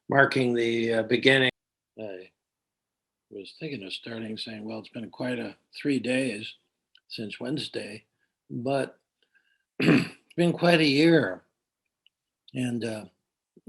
marking the beginning. I was thinking of starting saying, well, it's been quite a 3 days since Wednesday, but it's been quite a year. And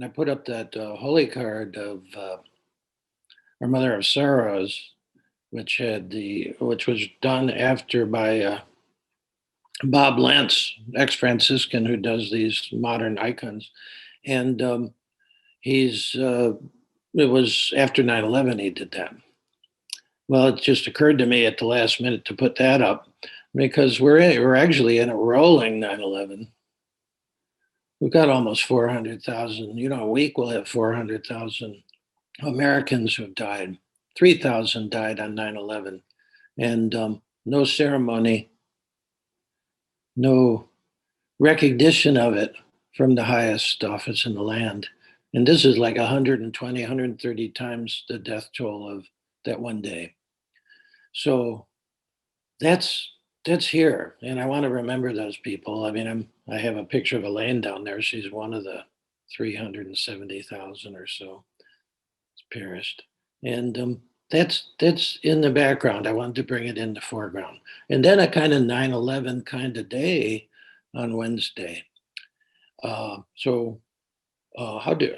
I put up that holy card of our Mother of Sorrows, which was done after by Bob Lentz, ex-Franciscan who does these modern icons, and he's it was after 9/11 he did that. Well, it just occurred to me at the last minute to put that up because we're actually in a rolling 9/11. We've got almost 400,000. A week we'll have 400,000 Americans who have died. 3,000 died on 9/11, and no ceremony, no recognition of it from the highest office in the land. And this is like 120, 130 times the death toll of that one day. So that's here, and I want to remember those people. I mean, I have a picture of Elaine down there. She's one of the 370,000 or so perished, and that's in the background. I wanted to bring it in the foreground, and then a kind of 9/11 kind of day on Wednesday. So how to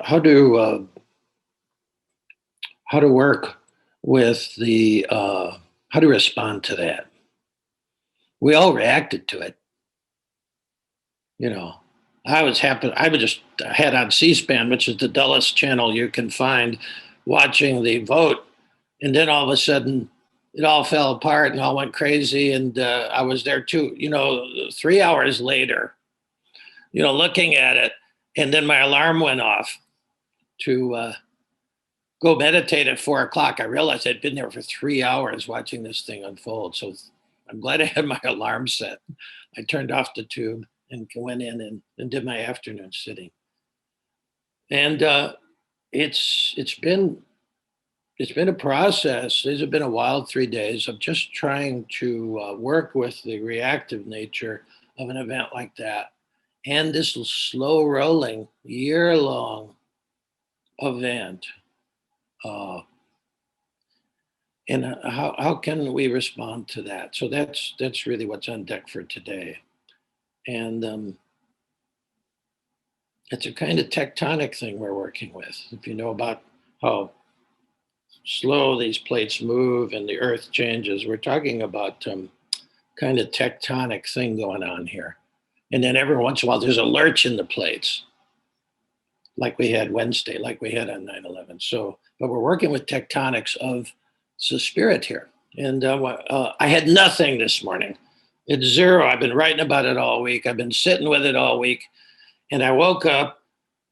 work with the how to respond to that? We all reacted to it. I was happy. I would just had on C-SPAN, which is the dullest channel you can find, watching the vote, and then all of a sudden it all fell apart and all went crazy, and I was there too. 3 hours later, looking at it, and then my alarm went off to go meditate at 4 o'clock. I realized I'd been there for 3 hours watching this thing unfold. So I'm glad I had my alarm set. I turned off the tube and went in and did my afternoon sitting. And it's been a process. These have been a wild 3 days of just trying to work with the reactive nature of an event like that, and this slow rolling, year-long event. And how can we respond to that? So that's really what's on deck for today. And it's a kind of tectonic thing we're working with. If you know about how slow these plates move and the earth changes, we're talking about kind of tectonic thing going on here. And then every once in a while there's a lurch in the plates, like we had Wednesday, like we had on 9/11. So, but we're working with tectonics of the spirit here. And I had nothing this morning. It's zero. I've been writing about it all week. I've been sitting with it all week. And I woke up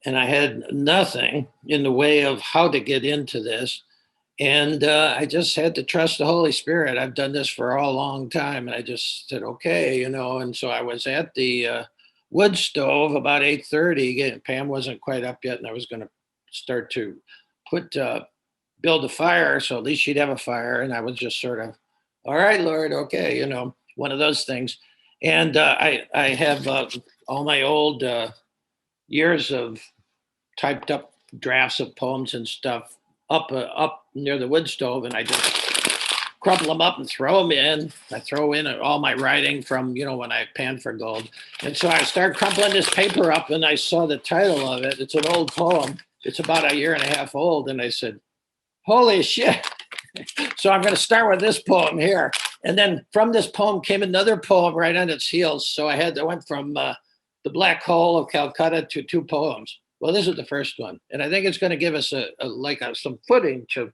and I had nothing in the way of how to get into this. And I just had to trust the Holy Spirit. I've done this for a long time. And I just said, okay, And so I was at the wood stove about 8:30. Pam wasn't quite up yet. And I was going to start to build a fire. So at least she'd have a fire. And I was just sort of, all right, Lord, okay, one of those things. And I have all my old years of typed up drafts of poems and stuff up near the wood stove, and I just crumple them up and throw them in. I throw in all my writing from when I panned for gold, and so I start crumpling this paper up, and I saw the title of it. It's an old poem. It's about a year and a half old, and I said, "Holy shit!" So I'm going to start with this poem here, and then from this poem came another poem right on its heels. So I went from the Black Hole of Calcutta to two poems. Well, this is the first one, and I think it's going to give us some footing to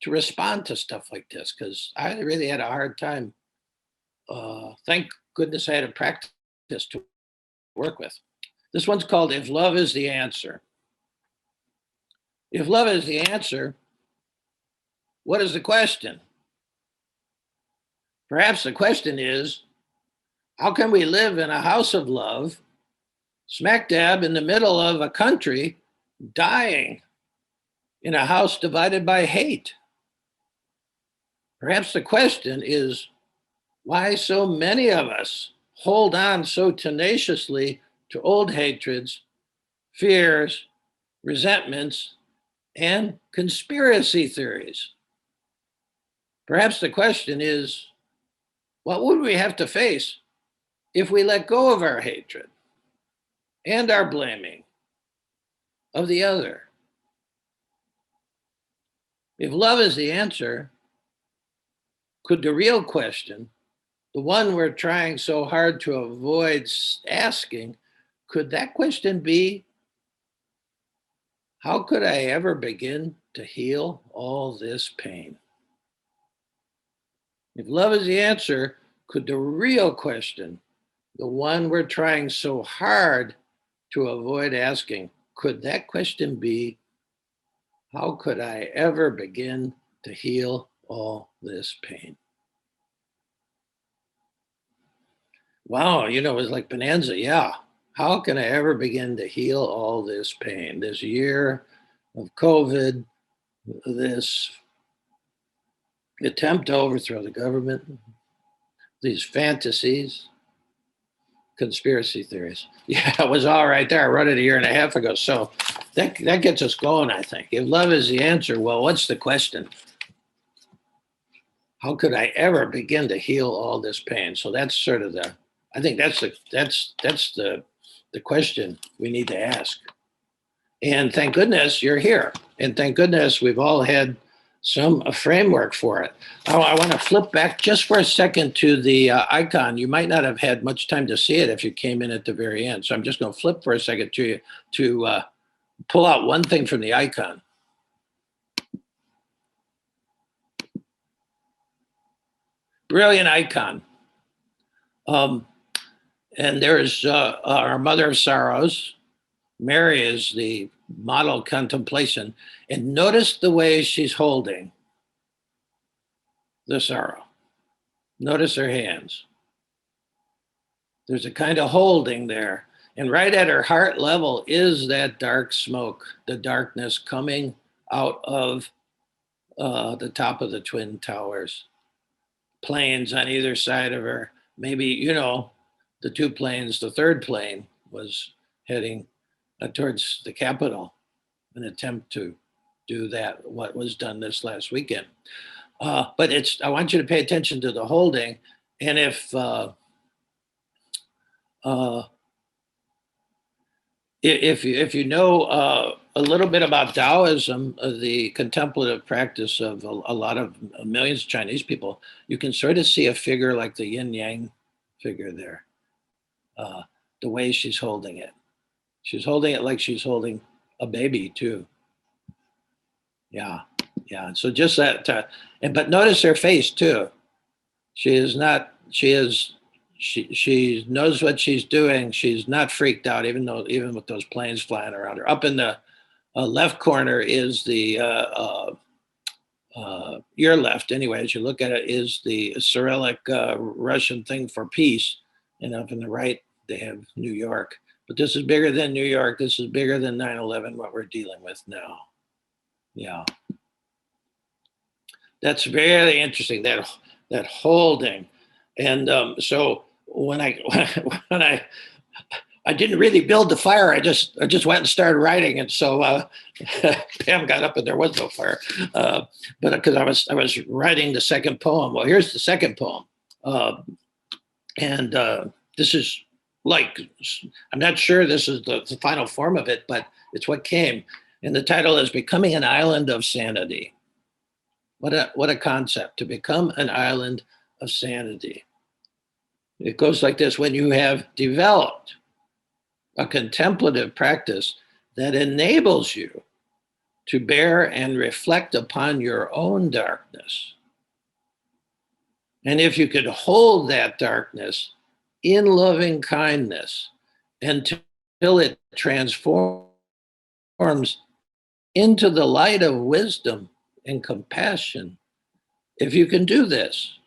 respond to stuff like this, because I really had a hard time. Thank goodness I had a practice to work with. This one's called "If Love Is the Answer." If love is the answer, what is the question? Perhaps the question is, how can we live in a house of love, smack dab in the middle of a country dying, in a house divided by hate? Perhaps the question is, why so many of us hold on so tenaciously to old hatreds, fears, resentments, and conspiracy theories. Perhaps the question is, what would we have to face if we let go of our hatred and our blaming of the other? If love is the answer, could the real question, the one we're trying so hard to avoid asking, could that question be, how could I ever begin to heal all this pain? If love is the answer, could the real question, the one we're trying so hard to avoid asking, could that question be, how could I ever begin to heal all this pain? Wow, it was like Bonanza. Yeah. How can I ever begin to heal all this pain? This year of COVID, this attempt to overthrow the government, these fantasies, conspiracy theories. Yeah, it was all right there. I wrote it a year and a half ago. So that gets us going, I think. If love is the answer, well, what's the question? How could I ever begin to heal all this pain? So that's sort of I think that's the question we need to ask. And thank goodness you're here. And thank goodness we've all had a framework for it. I want to flip back just for a second to the icon. You might not have had much time to see it if you came in at the very end. So I'm just going to flip for a second to you to pull out one thing from the icon. Brilliant icon. And there's our Mother of Sorrows. Mary is the model contemplation. And notice the way she's holding the sorrow. Notice her hands. There's a kind of holding there. And right at her heart level is that dark smoke, the darkness coming out of the top of the Twin Towers. Planes on either side of her. Maybe, the two planes, the third plane was heading towards the Capitol, an attempt to do that, what was done this last weekend. But I want you to pay attention to the holding. And if you know a little bit about Taoism, the contemplative practice of a lot of millions of Chinese people, you can sort of see a figure like the yin yang figure there. The way she's holding it. She's holding it like she's holding a baby too. Yeah. So just that, but notice her face too. She knows what she's doing. She's not freaked out, even with those planes flying around her. Up in the left corner is the your left, anyway, as you look at it, is the Cyrillic Russian thing for peace, and up in the right they have New York. But this is bigger than New York. This is bigger than 9/11, what we're dealing with now. Yeah. That's very interesting, that holding. And so when I didn't really build the fire, I just went and started writing. And so Pam got up and there was no fire. But because I was writing the second poem. Well, here's the second poem. And this is I'm not sure this is the final form of it, but it's what came. And the title is Becoming an Island of Sanity. What a concept, to become an island of sanity. It goes like this: when you have developed a contemplative practice that enables you to bear and reflect upon your own darkness, and if you could hold that darkness in loving kindness until it transforms into the light of wisdom and compassion, if you can do this,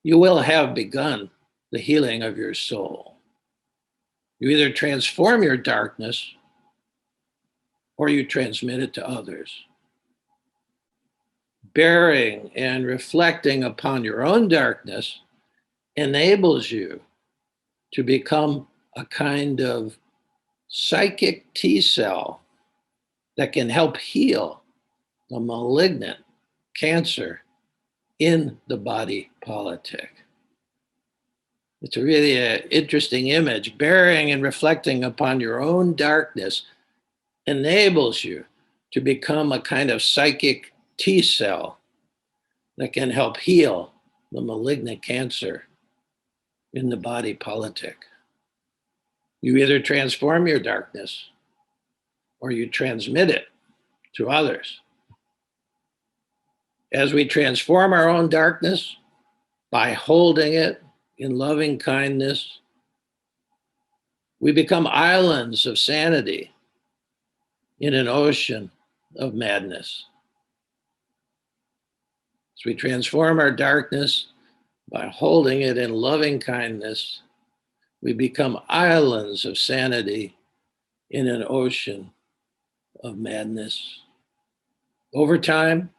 you will have begun the healing of your soul. You either transform your darkness or you transmit it to others. Bearing and reflecting upon your own darkness enables you to become a kind of psychic T cell that can help heal the malignant cancer in the body politic. It's a really interesting image. Bearing and reflecting upon your own darkness enables you to become a kind of psychic T cell that can help heal the malignant cancer in the body politic. You either transform your darkness or you transmit it to others. As we transform our own darkness by holding it in loving kindness, we become islands of sanity in an ocean of madness. As we transform our darkness by holding it in loving kindness, we become islands of sanity in an ocean of madness. Over time,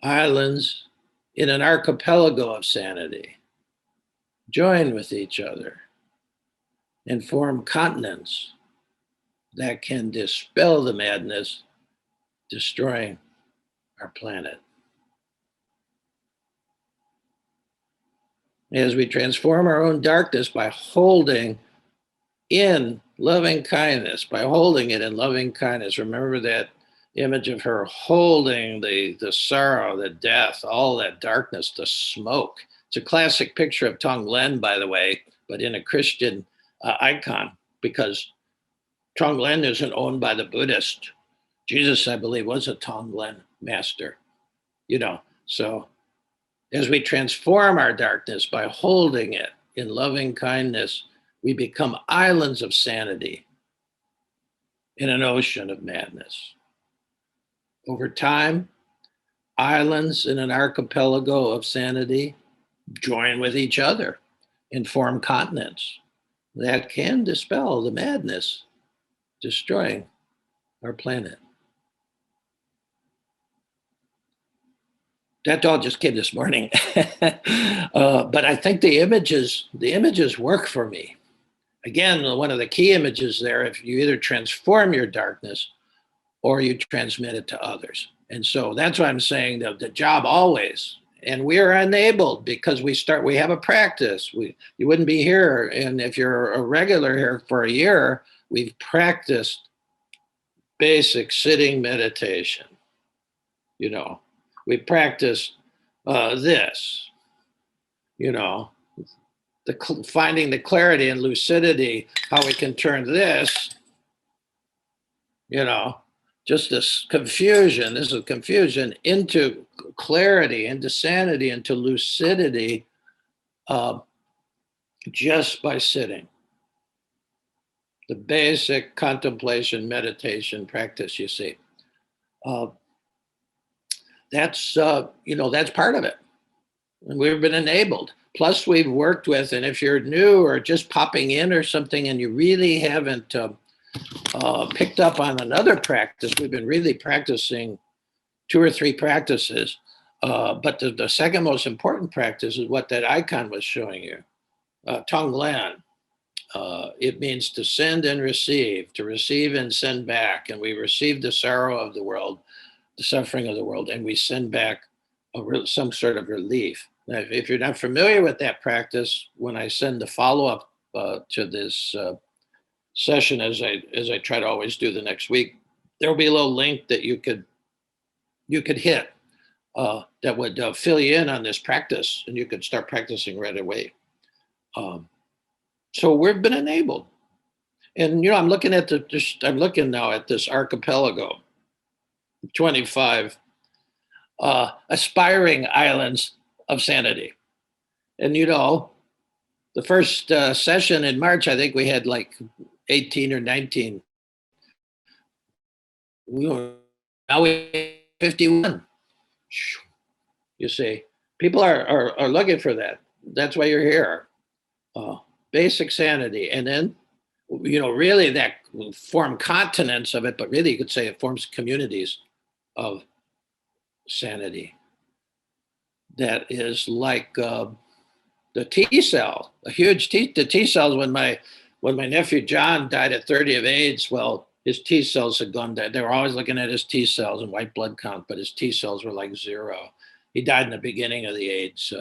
islands in an archipelago of sanity join with each other and form continents that can dispel the madness, destroying our planet. As we transform our own darkness by holding in loving kindness, by holding it in loving kindness. Remember that image of her holding the sorrow, the death, all that darkness, the smoke. It's a classic picture of Tonglen, by the way, but in a Christian icon, because Tonglen isn't owned by the Buddhist. Jesus, I believe, was a Tonglen master, so as we transform our darkness by holding it in loving kindness, we become islands of sanity in an ocean of madness. Over time, islands in an archipelago of sanity join with each other and form continents that can dispel the madness, destroying our planet. That all just came this morning. But I think the images work for me. Again, one of the key images there, if you either transform your darkness or you transmit it to others. And so that's why I'm saying that the job always, and we are enabled because we have a practice. You wouldn't be here. And if you're a regular here for a year, we've practiced basic sitting meditation. We practiced this, finding the clarity and lucidity, how we can turn this, just this confusion, into clarity, into sanity, into lucidity, just by sitting. The basic contemplation, meditation practice, you see. That's part of it. And we've been enabled. Plus, we've worked with, and if you're new or just popping in or something and you really haven't picked up on another practice, we've been really practicing 2 or 3 practices. But the second most important practice is what that icon was showing you. Tonglen. It means to send and receive, to receive and send back. And we receive the sorrow of the world, the suffering of the world, and we send back some sort of relief. Now, if you're not familiar with that practice, when I send the follow-up to this session, as I try to always do the next week, there will be a little link that you could hit that would fill you in on this practice, and you could start practicing right away. So we've been enabled, and I'm looking now at this archipelago, 25 aspiring islands of sanity. And the first session in March, I think we had like 18 or 19. Now we have 51. You see, people are looking for that. That's why you're here. Basic sanity. And then, really that form continents of it, but really you could say it forms communities of sanity. That is like the T cell, a huge the T cells when my nephew John died at 30 of AIDS. Well, his T cells had gone down. They were always looking at his T cells and white blood count, but his T cells were like 0. He died in the beginning of the AIDS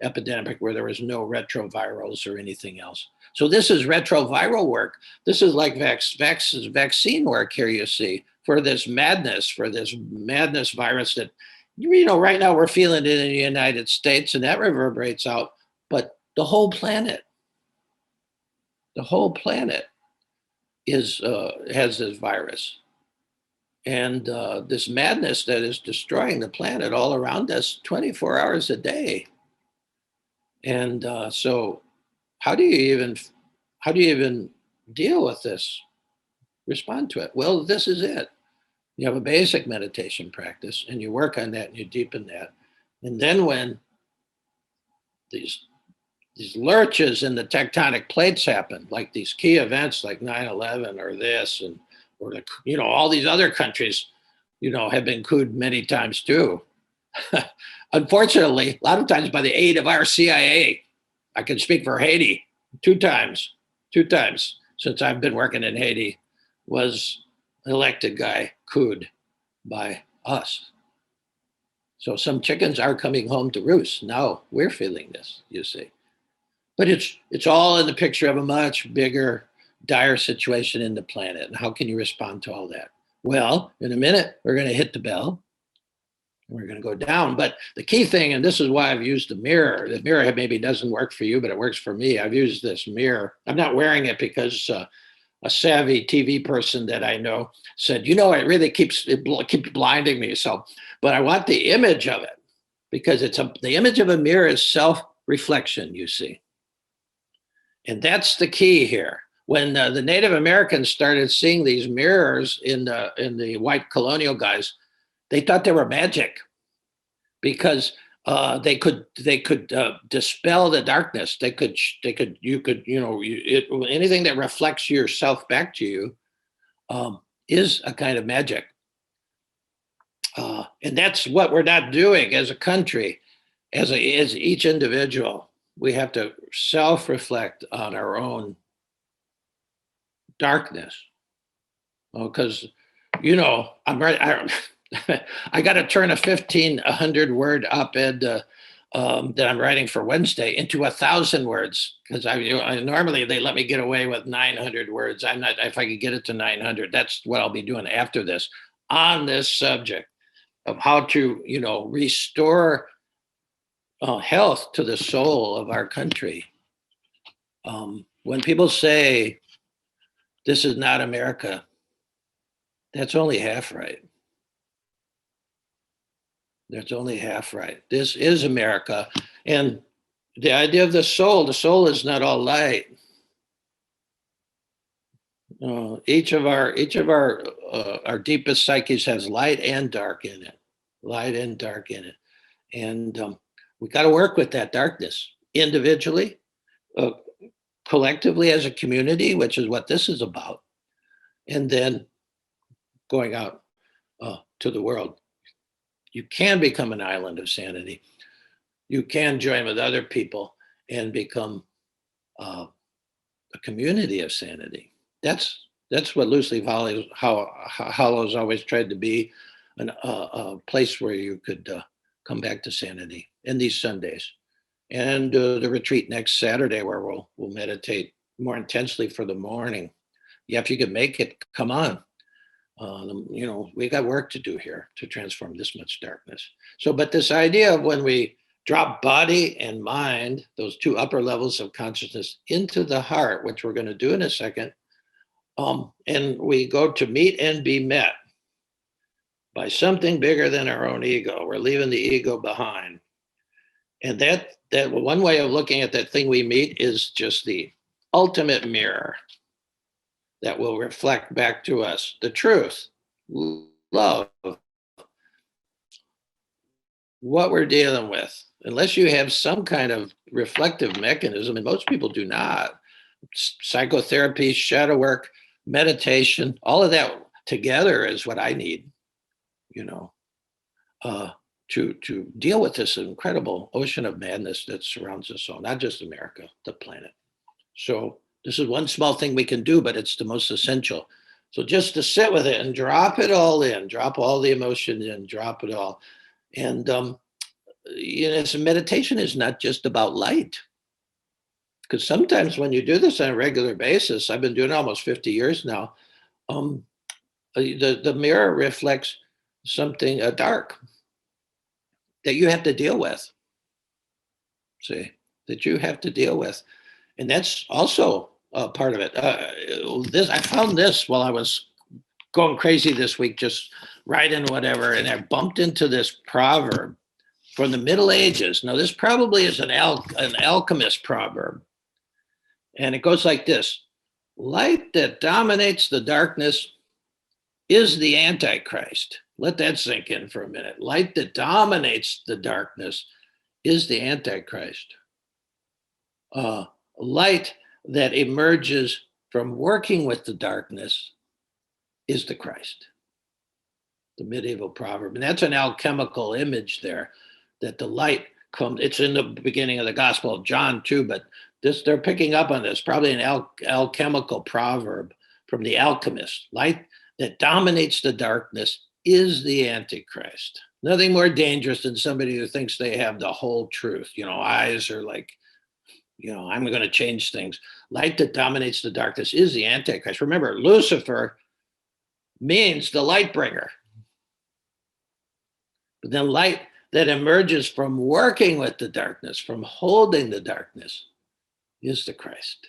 epidemic where there was no retrovirals or anything else. So this is retroviral work. This is like vaccine work here, you see, for this madness virus that, right now we're feeling it in the United States and that reverberates out, but the whole planet has this virus. And this madness that is destroying the planet all around us 24 hours a day. And so how do you even deal with this, respond to it? Well, this is it. You have a basic meditation practice and you work on that and you deepen that. And then when these lurches in the tectonic plates happen, like these key events like 9/11 or this, or all these other countries, have been couped many times too. Unfortunately, a lot of times by the aid of our CIA. I can speak for Haiti. Two times since I've been working in Haiti was an elected guy couped by us. So some chickens are coming home to roost. Now we're feeling this, you see. But it's all in the picture of a much bigger, dire situation in the planet. And how can you respond to all that? Well, in a minute, we're going to hit the bell. We're going to go down. But the key thing, and this is why I've used the mirror. The mirror maybe doesn't work for you, but it works for me. I've used this mirror. I'm not wearing it because a savvy TV person that I know said, it really keeps blinding me. So, but I want the image of it because the image of a mirror is self-reflection, you see. And that's the key here. When the Native Americans started seeing these mirrors in the white colonial guys, they thought they were magic because they could dispel the darkness. Anything that reflects yourself back to you is a kind of magic. And that's what we're not doing as a country, as each individual. We have to self-reflect on our own darkness. Because, I'm right. I got to turn a 1,500 word-op-ed that I'm writing for Wednesday into 1,000 words because I normally they let me get away with 900 words. I'm not. If I could get it to 900, that's what I'll be doing after this on this subject of how to restore health to the soul of our country. When people say this is not America, that's only half right. That's only half right. This is America. And the idea of the soul is not all light. Each of our deepest psyches has light and dark in it. And we got to work with that darkness individually, collectively as a community, which is what this is about. And then going out to the world. You can become an island of sanity. You can join with other people and become a community of sanity. That's what Loose Leaf Hollow's always tried to be, a place where you could come back to sanity in these Sundays. And the retreat next Saturday where we'll meditate more intensely for the morning. Yeah, if you could make it, come on. We got work to do here to transform this much darkness. So, but this idea of when we drop body and mind, those two upper levels of consciousness, into the heart, which we're going to do in a second, and we go to meet and be met by something bigger than our own ego. We're leaving the ego behind. And that one way of looking at that thing we meet is just the ultimate mirror that will reflect back to us the truth, love, what we're dealing with. Unless you have some kind of reflective mechanism, and most people do not, psychotherapy, shadow work, meditation, all of that together is what I need, to deal with this incredible ocean of madness that surrounds us all, not just America, the planet. So this is one small thing we can do, but it's the most essential. So just to sit with it and drop it all in, drop all the emotions in, drop it all. And so meditation is not just about light. Because sometimes when you do this on a regular basis, I've been doing it almost 50 years now, um, the mirror reflects something dark that you have to deal with. See, that you have to deal with. And that's also part of it. This I found this while I was going crazy this week, just writing whatever, and I bumped into this proverb from the Middle Ages. Now, this probably is an alchemist proverb, and it goes like this: light that dominates the darkness is the Antichrist. Let that sink in for a minute. Light that dominates the darkness is the Antichrist. Light that emerges from working with the darkness is the Christ, the medieval proverb. And that's an alchemical image there, that the light comes, it's in the beginning of the Gospel of John too, but this, they're picking up on this, probably an alchemical proverb from the alchemist. Light that dominates the darkness is the Antichrist. Nothing more dangerous than somebody who thinks they have the whole truth. Eyes are like, I'm going to change things. Light that dominates the darkness is the Antichrist. Remember, Lucifer means the light bringer. But then light that emerges from working with the darkness, from holding the darkness, is the Christ.